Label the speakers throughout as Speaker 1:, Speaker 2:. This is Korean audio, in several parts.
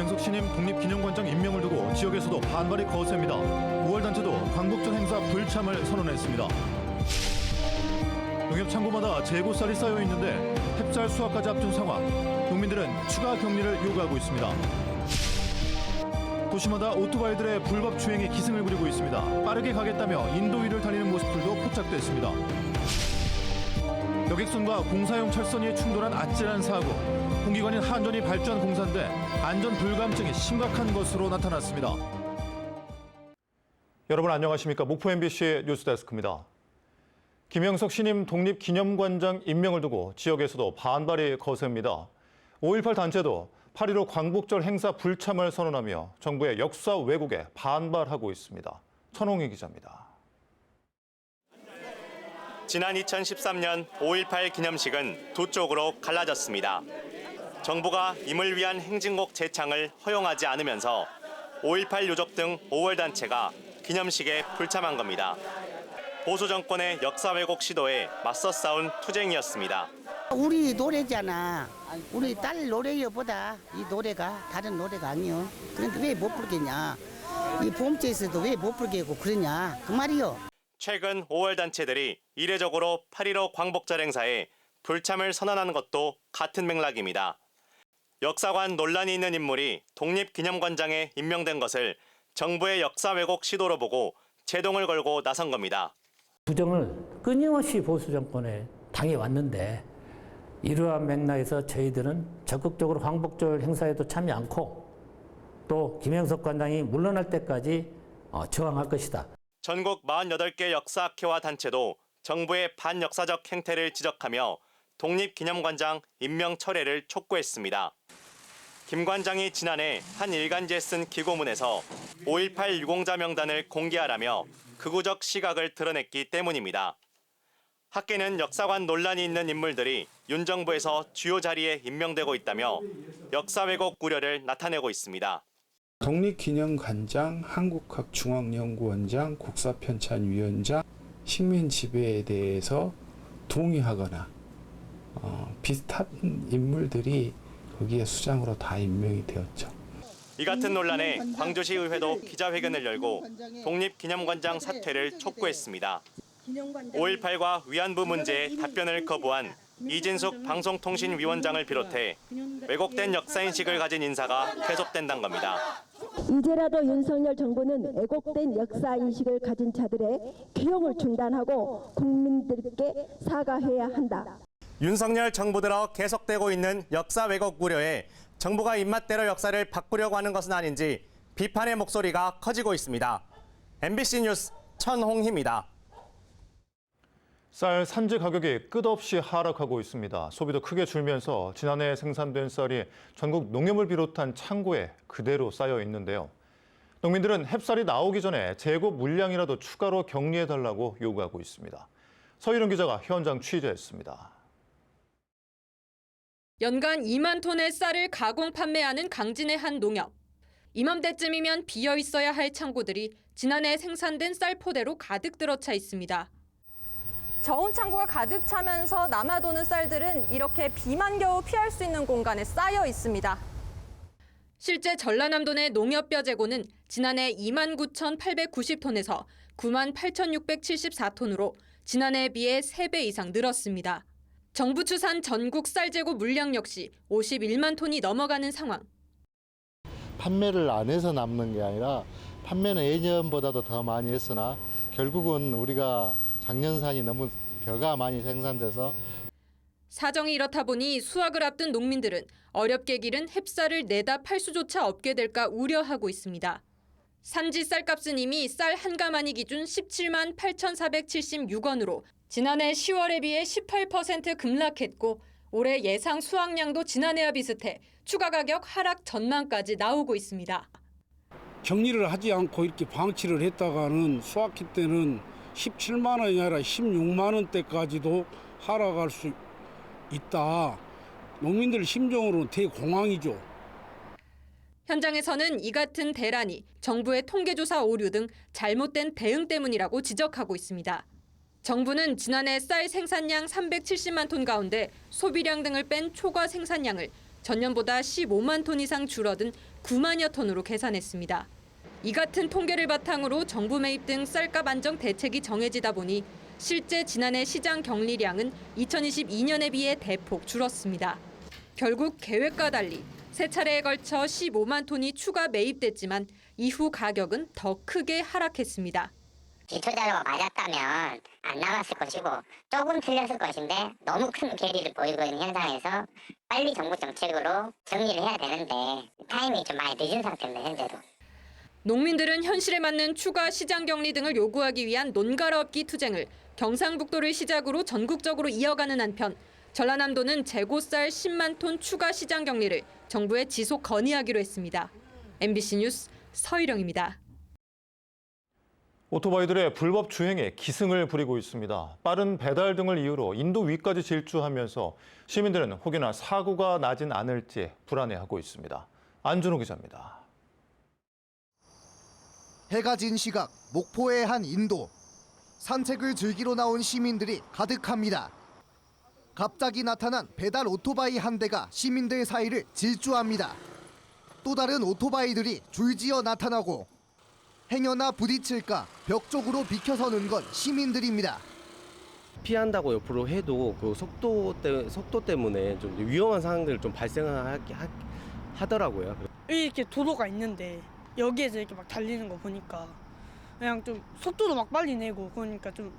Speaker 1: 김영석 신임 독립기념관장 임명을 두고 지역에서도 반발이 거셉니다. 5월 단체도 광복절 행사 불참을 선언했습니다. 농협창고마다 재고쌀이 쌓여 있는데 햅쌀 수확까지 앞둔 상황. 농민들은 추가 격리를 요구하고 있습니다. 도시마다 오토바이들의 불법 주행이 기승을 부리고 있습니다. 빠르게 가겠다며 인도 위를 달리는 모습들도 포착됐습니다. 여객선과 공사용 철선이 충돌한 아찔한 사고. 공기관인 한전이 발주한 공사인데 안전 불감증이 심각한 것으로 나타났습니다. 여러분 안녕하십니까? 목포 MBC 뉴스데스크입니다. 김영석 신임 독립기념관장 임명을 두고 지역에서도 반발이 거셉니다. 5.18 단체도 8.15 광복절 행사 불참을 선언하며 정부의 역사 왜곡에 반발하고 있습니다. 천홍희 기자입니다.
Speaker 2: 지난 2013년 5.18 기념식은 두 쪽으로 갈라졌습니다. 정부가 임을 위한 행진곡 재창을 허용하지 않으면서 5.18 유족 등 5월 단체가 기념식에 불참한 겁니다. 보수 정권의 역사 왜곡 시도에 맞서 싸운 투쟁이었습니다.
Speaker 3: 우리 노래잖아. 우리 딸 노래여보다 이 노래가 다른 노래가 아니요. 그런데 왜 못 부르겠냐. 이 보험제에서도 왜 못 부르게 하고 그러냐. 그 말이요.
Speaker 2: 최근 5월 단체들이 이례적으로 8.15 광복절 행사에 불참을 선언하는 것도 같은 맥락입니다. 역사관 논란이 있는 인물이 독립기념관장에 임명된 것을 정부의 역사 왜곡 시도로 보고 제동을 걸고 나선 겁니다.
Speaker 4: 부정을 끊임없이 보수 정권에 당해왔는데 이러한 맥락에서 저희들은 적극적으로 광복절 행사에도 참여 않고 또 김영석 관장이 물러날 때까지 저항할 것이다.
Speaker 2: 전국 48개 역사학회와 단체도 정부의 반역사적 행태를 지적하며 독립기념관장 임명 철회를 촉구했습니다. 김 관장이 지난해 한 일간지에 쓴 기고문에서 5.18 유공자 명단을 공개하라며 극우적 시각을 드러냈기 때문입니다. 학계는 역사관 논란이 있는 인물들이 윤 정부에서 주요 자리에 임명되고 있다며 역사 왜곡 우려를 나타내고 있습니다.
Speaker 5: 독립기념관장, 한국학중앙연구원장, 국사편찬위원장, 식민지배에 대해서 동의하거나 비슷한 인물들이 거기에 수장으로 다 임명이 되었죠.
Speaker 2: 이 같은 논란에 광주시 의회도 기자회견을 열고 독립기념관장 사퇴를 촉구했습니다. 5.18과 위안부 문제에 답변을 거부한 이진숙 방송통신위원장을 비롯해 왜곡된 역사인식을 가진 인사가 계속된다는 겁니다.
Speaker 6: 이제라도 윤석열 정부는 왜곡된 역사인식을 가진 자들의 기용을 중단하고 국민들께 사과해야 한다.
Speaker 2: 윤석열 정부 들어 계속되고 있는 역사 왜곡 우려에 정부가 입맛대로 역사를 바꾸려고 하는 것은 아닌지 비판의 목소리가 커지고 있습니다. MBC 뉴스 천홍희입니다.
Speaker 1: 쌀 산지 가격이 끝없이 하락하고 있습니다. 소비도 크게 줄면서 지난해 생산된 쌀이 전국 농협을 비롯한 창고에 그대로 쌓여 있는데요. 농민들은 햅쌀이 나오기 전에 재고 물량이라도 추가로 격리해달라고 요구하고 있습니다. 서희룡 기자가 현장 취재했습니다.
Speaker 7: 연간 2만 톤의 쌀을 가공 판매하는 강진의 한 농협. 이맘때쯤이면 비어 있어야 할 창고들이 지난해 생산된 쌀 포대로 가득 들어차 있습니다.
Speaker 8: 저온 창고가 가득 차면서 남아도는 쌀들은 이렇게 비만 겨우 피할 수 있는 공간에 쌓여 있습니다.
Speaker 7: 실제 전라남도 내 농협 뼈 재고는 지난해 29,890톤에서 98,674톤으로 지난해에 비해 3배 이상 늘었습니다. 정부 추산 전국 쌀 재고 물량 역시 51만 톤이 넘어가는 상황.
Speaker 9: 판매를 안 해서 남는 게 아니라 판매는 예년보다도 더 많이 했으나 결국은 우리가 작년산이 너무 벼가 많이 생산돼서
Speaker 7: 사정이 이렇다 보니 수확을 앞둔 농민들은 어렵게 기른 햅쌀을 내다 팔 수조차 없게 될까 우려하고 있습니다. 산지 쌀값은 이미 쌀 한 가마니 기준 17만 8,476원으로 지난해 10월에 비해 18% 급락했고 올해 예상 수확량도 지난해와 비슷해 추가 가격 하락 전망까지 나오고 있습니다.
Speaker 10: 격리를 하지 않고 이렇게 방치를 했다가는 수확기 때는 17만 원이 아니라 16만 원대까지도 하락할 수 있다. 농민들 심정으로는 대공황이죠.
Speaker 7: 현장에서는 이 같은 대란이 정부의 통계조사 오류 등 잘못된 대응 때문이라고 지적하고 있습니다. 정부는 지난해 쌀 생산량 370만 톤 가운데 소비량 등을 뺀 초과 생산량을 전년보다 15만 톤 이상 줄어든 9만여 톤으로 계산했습니다. 이 같은 통계를 바탕으로 정부 매입 등 쌀값 안정 대책이 정해지다 보니 실제 지난해 시장 경리량은 2022년에 비해 대폭 줄었습니다. 결국 계획과 달리 세 차례에 걸쳐 15만 톤이 추가 매입됐지만 이후 가격은 더 크게 하락했습니다.
Speaker 11: 기초자료가 맞았다면 안 나갔을 것이고 조금 틀렸을 것인데 너무 큰 괴리를 보이고 있는 현상에서 빨리 정부 정책으로 정리를 해야 되는데 타이밍이 좀 많이 늦은 상태입니다, 현재도.
Speaker 7: 농민들은 현실에 맞는 추가 시장 격리 등을 요구하기 위한 논가라업기 투쟁을 경상북도를 시작으로 전국적으로 이어가는 한편 전라남도는 재고쌀 10만 톤 추가 시장 격리를 정부에 지속 건의하기로 했습니다. MBC 뉴스 서희령입니다.
Speaker 1: 오토바이들의 불법 주행에 기승을 부리고 있습니다. 빠른 배달 등을 이유로 인도 위까지 질주하면서 시민들은 혹여나 사고가 나진 않을지 불안해하고 있습니다. 안준호 기자입니다.
Speaker 12: 해가 진 시각 목포의 한 인도. 산책을 즐기러 나온 시민들이 가득합니다. 갑자기 나타난 배달 오토바이 한 대가 시민들 사이를 질주합니다. 또 다른 오토바이들이 줄지어 나타나고 행여나 부딪힐까 벽 쪽으로 비켜서는 건 시민들입니다.
Speaker 13: 피한다고 옆으로 해도 그 속도 때문에 좀 위험한 상황들을 좀 발생하더라고요.
Speaker 14: 이렇게 도로가 있는데 여기에서 이렇게 막 달리는 거 보니까 그냥 좀 속도도 막 빨리 내고 그러니까 좀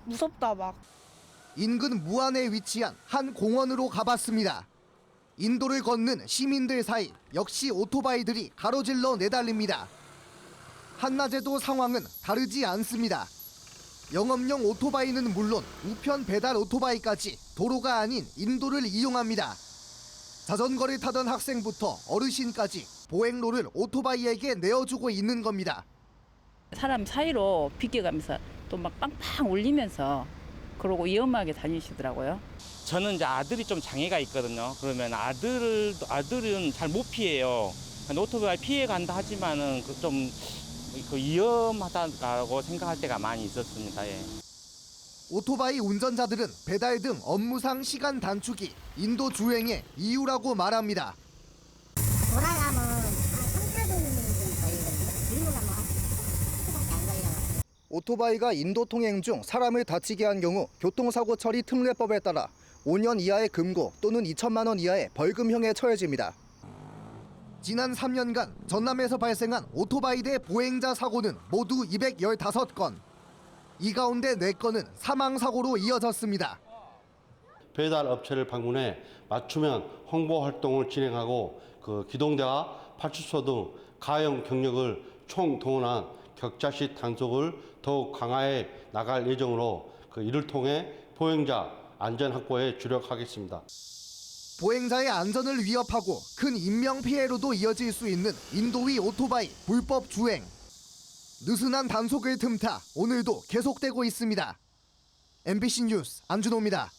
Speaker 14: 무섭다 막.
Speaker 12: 인근 무안에 위치한 한 공원으로 가봤습니다. 인도를 걷는 시민들 사이 역시 오토바이들이 가로질러 내달립니다. 한낮에도 상황은 다르지 않습니다. 영업용 오토바이는 물론 우편 배달 오토바이까지 도로가 아닌 인도를 이용합니다. 자전거를 타던 학생부터 어르신까지 보행로를 오토바이에게 내어주고 있는 겁니다.
Speaker 15: 사람 사이로 비껴가면서 또 막 빵빵 울리면서 그러고 위험하게 다니시더라고요.
Speaker 16: 저는 이제 아들이 좀 장애가 있거든요. 그러면 아들은 잘 못 피해요. 오토바이 피해 간다 하지만은 좀 위험하다고 생각할 때가 많이 있었습니다. 예.
Speaker 12: 오토바이 운전자들은 배달 등 업무상 시간 단축이 인도 주행의 이유라고 말합니다. 오토바이가 인도 통행 중 사람을 다치게 한 경우 교통사고 처리 특례법에 따라 5년 이하의 금고 또는 2천만 원 이하의 벌금형에 처해집니다. 지난 3년간 전남에서 발생한 오토바이 대 보행자 사고는 모두 215건. 이 가운데 4건은 사망사고로 이어졌습니다.
Speaker 17: 배달 업체를 방문해 맞춤형 홍보 활동을 진행하고 기동대와 파출소 등 가용 경력을 총동원한 격자시 단속을 더욱 강화해 나갈 예정으로 이를 통해 보행자 안전 확보에 주력하겠습니다.
Speaker 12: 보행자의 안전을 위협하고 큰 인명피해로도 이어질 수 있는 인도위 오토바이 불법 주행. 느슨한 단속을 틈타 오늘도 계속되고 있습니다. MBC 뉴스 안준호입니다.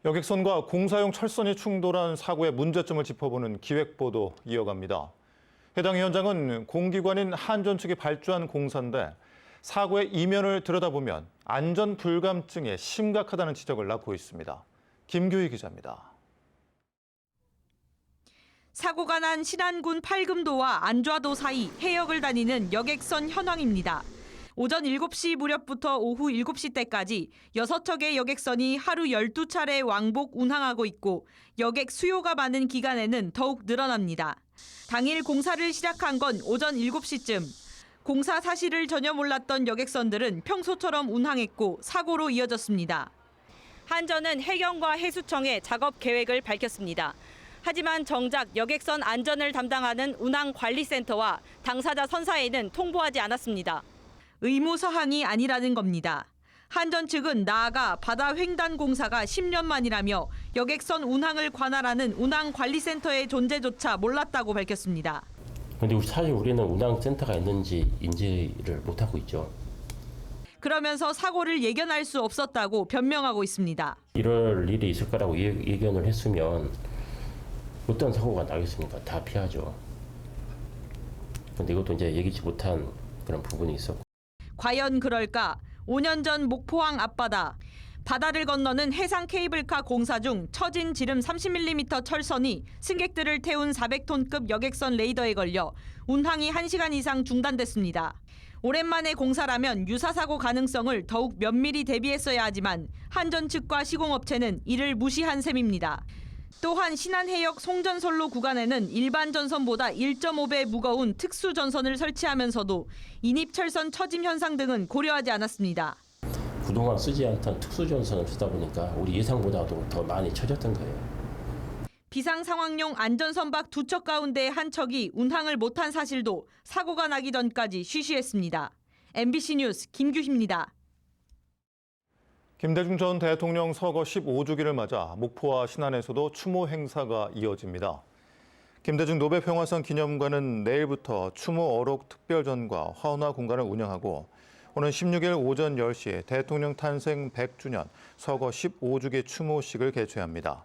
Speaker 1: 여객선과 공사용 철선이 충돌한 사고의 문제점을 짚어보는 기획보도 이어갑니다. 해당 현장은 공기관인 한전 측이 발주한 공사인데 사고의 이면을 들여다보면 안전 불감증에 심각하다는 지적을 낳고 있습니다. 김규희 기자입니다.
Speaker 18: 사고가 난 신안군 팔금도와 안좌도 사이 해역을 다니는 여객선 현황입니다. 오전 7시 무렵부터 오후 7시 때까지 6척의 여객선이 하루 12차례 왕복 운항하고 있고 여객 수요가 많은 기간에는 더욱 늘어납니다. 당일 공사를 시작한 건 오전 7시쯤. 공사 사실을 전혀 몰랐던 여객선들은 평소처럼 운항했고 사고로 이어졌습니다. 한전은 해경과 해수청에 작업 계획을 밝혔습니다. 하지만 정작 여객선 안전을 담당하는 운항관리센터와 당사자 선사에는 통보하지 않았습니다. 의무 사항이 아니라는 겁니다. 한전 측은 나아가 바다 횡단 공사가 10년 만이라며 여객선 운항을 관할하는 운항관리센터의 존재조차 몰랐다고 밝혔습니다.
Speaker 19: 그런데 사실 우리는 운항센터가 있는지 인지를 못하고 있죠.
Speaker 18: 그러면서 사고를 예견할 수 없었다고 변명하고 있습니다.
Speaker 19: 이럴 일이 있을 거라고 예견을 했으면 어떤 사고가 나겠습니까? 다 피하죠. 그런데 이것도 이제 예기치 못한 그런 부분이 있었고.
Speaker 18: 과연 그럴까? 5년 전 목포항 앞바다. 바다를 건너는 해상 케이블카 공사 중 처진 지름 30mm 철선이 승객들을 태운 400톤급 여객선 레이더에 걸려 운항이 1시간 이상 중단됐습니다. 오랜만에 공사라면 유사사고 가능성을 더욱 면밀히 대비했어야 하지만 한전 측과 시공업체는 이를 무시한 셈입니다. 또한 신안해역 송전선로 구간에는 일반 전선보다 1.5배 무거운 특수 전선을 설치하면서도 인입철선 처짐 현상 등은 고려하지 않았습니다.
Speaker 19: 그동안 쓰지 않던 특수전선을 쓰다 보니까 우리 예상보다도 더 많이 처졌던 거예요.
Speaker 18: 비상상황용 안전선박 2척 가운데 한 척이 운항을 못한 사실도 사고가 나기 전까지 쉬쉬했습니다. MBC 뉴스 김규희입니다.
Speaker 1: 김대중 전 대통령 서거 15주기를 맞아 목포와 신안에서도 추모 행사가 이어집니다. 김대중 노벨평화상 기념관은 내일부터 추모 어록 특별전과 화환화 공간을 운영하고 오는 16일 오전 10시 대통령 탄생 100주년 서거 15주기 추모식을 개최합니다.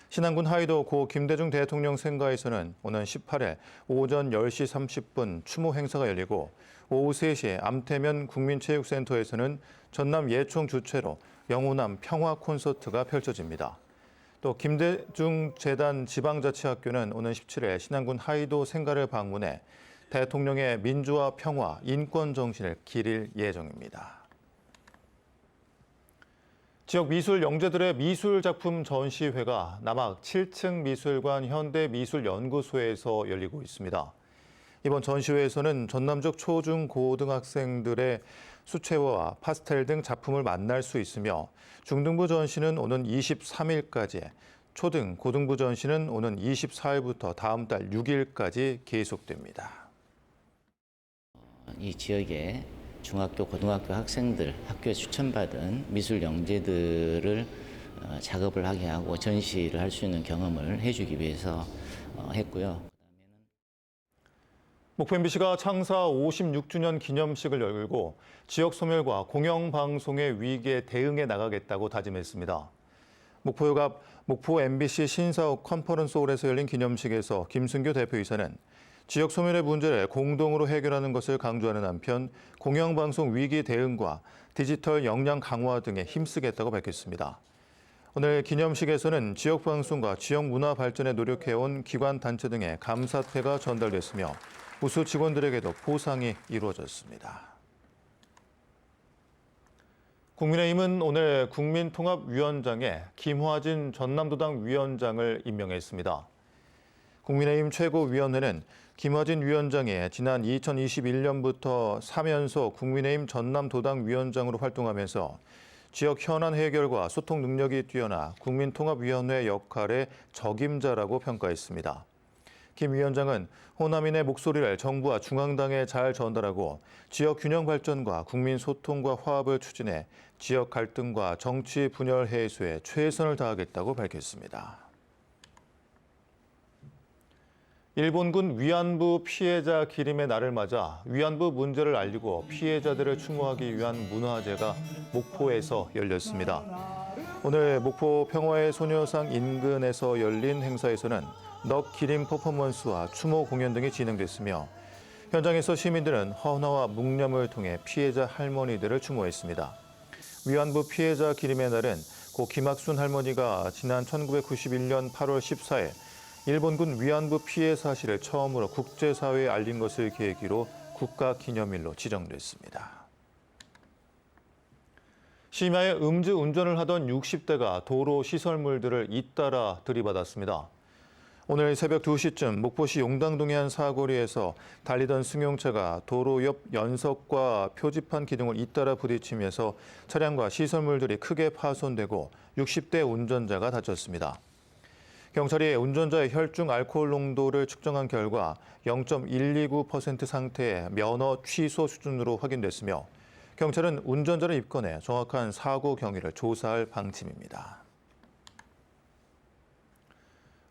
Speaker 1: 신안군 하이도 고 김대중 대통령 생가에서는 오는 18일 오전 10시 30분 추모 행사가 열리고 오후 3시 암태면 국민체육센터에서는 전남 예총 주최로 영호남 평화 콘서트가 펼쳐집니다. 또 김대중 재단 지방자치학교는 오는 17일 신안군 하이도 생가를 방문해 대통령의 민주화, 평화, 인권 정신을 기릴 예정입니다. 지역 미술 영재들의 미술 작품 전시회가 남학 7층 미술관 현대미술연구소에서 열리고 있습니다. 이번 전시회에서는 전남적 초중 고등학생들의 수채화와 파스텔 등 작품을 만날 수 있으며 중등부 전시는 오는 23일까지, 초등, 고등부 전시는 오는 24일부터 다음 달 6일까지 계속됩니다.
Speaker 20: 이 지역의 중학교, 고등학교 학생들, 학교에 추천받은 미술 영재들을 작업을 하게 하고 전시를 할 수 있는 경험을 해주기 위해서 했고요.
Speaker 1: 목포 MBC가 창사 56주년 기념식을 열고 지역 소멸과 공영방송의 위기에 대응해 나가겠다고 다짐했습니다. 목포역 앞 목포 MBC 신사옥 컨퍼런스홀에서 열린 기념식에서 김순교 대표이사는 지역 소멸의 문제를 공동으로 해결하는 것을 강조하는 한편 공영방송 위기 대응과 디지털 역량 강화 등에 힘쓰겠다고 밝혔습니다. 오늘 기념식에서는 지역방송과 지역 문화 발전에 노력해온 기관 단체 등의 감사패가 전달됐으며 우수 직원들에게도 보상이 이루어졌습니다. 국민의힘은 오늘 국민통합위원장에 김화진 전남도당 위원장을 임명했습니다. 국민의힘 최고위원회는 김화진 위원장이 지난 2021년부터 3연속 국민의힘 전남도당 위원장으로 활동하면서 지역 현안 해결과 소통 능력이 뛰어나 국민통합위원회 역할의 적임자라고 평가했습니다. 김 위원장은 호남인의 목소리를 정부와 중앙당에 잘 전달하고 지역 균형 발전과 국민 소통과 화합을 추진해 지역 갈등과 정치 분열 해소에 최선을 다하겠다고 밝혔습니다. 일본군 위안부 피해자 기림의 날을 맞아 위안부 문제를 알리고 피해자들을 추모하기 위한 문화제가 목포에서 열렸습니다. 오늘 목포 평화의 소녀상 인근에서 열린 행사에서는 넋 기림 퍼포먼스와 추모 공연 등이 진행됐으며 현장에서 시민들은 헌화와 묵념을 통해 피해자 할머니들을 추모했습니다. 위안부 피해자 기림의 날은 고 김학순 할머니가 지난 1991년 8월 14일 일본군 위안부 피해 사실을 처음으로 국제사회에 알린 것을 계기로 국가기념일로 지정됐습니다. 심야에 음주운전을 하던 60대가 도로 시설물들을 잇따라 들이받았습니다. 오늘 새벽 2시쯤 목포시 용당동의 한 사거리에서 달리던 승용차가 도로 옆 연석과 표지판 기둥을 잇따라 부딪히면서 차량과 시설물들이 크게 파손되고 60대 운전자가 다쳤습니다. 경찰이 운전자의 혈중 알코올 농도를 측정한 결과 0.129% 상태의 면허 취소 수준으로 확인됐으며 경찰은 운전자를 입건해 정확한 사고 경위를 조사할 방침입니다.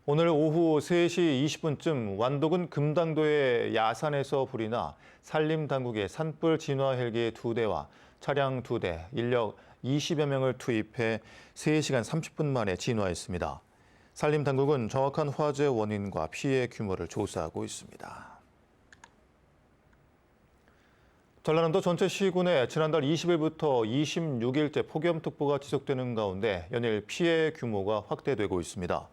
Speaker 1: 오늘 오후 3시 20분쯤 완도군 금당도의 야산에서 불이 나 산림당국의 산불 진화 헬기 2대와 차량 2대, 인력 20여 명을 투입해 3시간 30분 만에 진화했습니다. 산림당국은 정확한 화재 원인과 피해 규모를 조사하고 있습니다. 전라남도 전체 시군에 지난달 20일부터 26일째 폭염특보가 지속되는 가운데 연일 피해 규모가 확대되고 있습니다.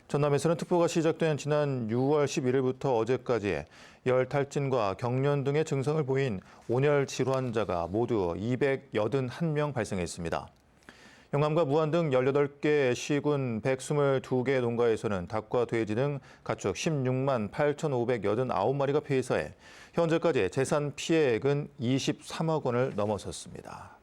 Speaker 1: 전남에서는 특보가 시작된 지난 6월 11일부터 어제까지 열 탈진과 경련 등의 증상을 보인 온열 질환자가 모두 281명 발생했습니다. 영암과 무안 등 18개 시군 122개 농가에서는 닭과 돼지 등 가축 16만 8,589마리가 폐사해 현재까지 재산 피해액은 23억 원을 넘어섰습니다.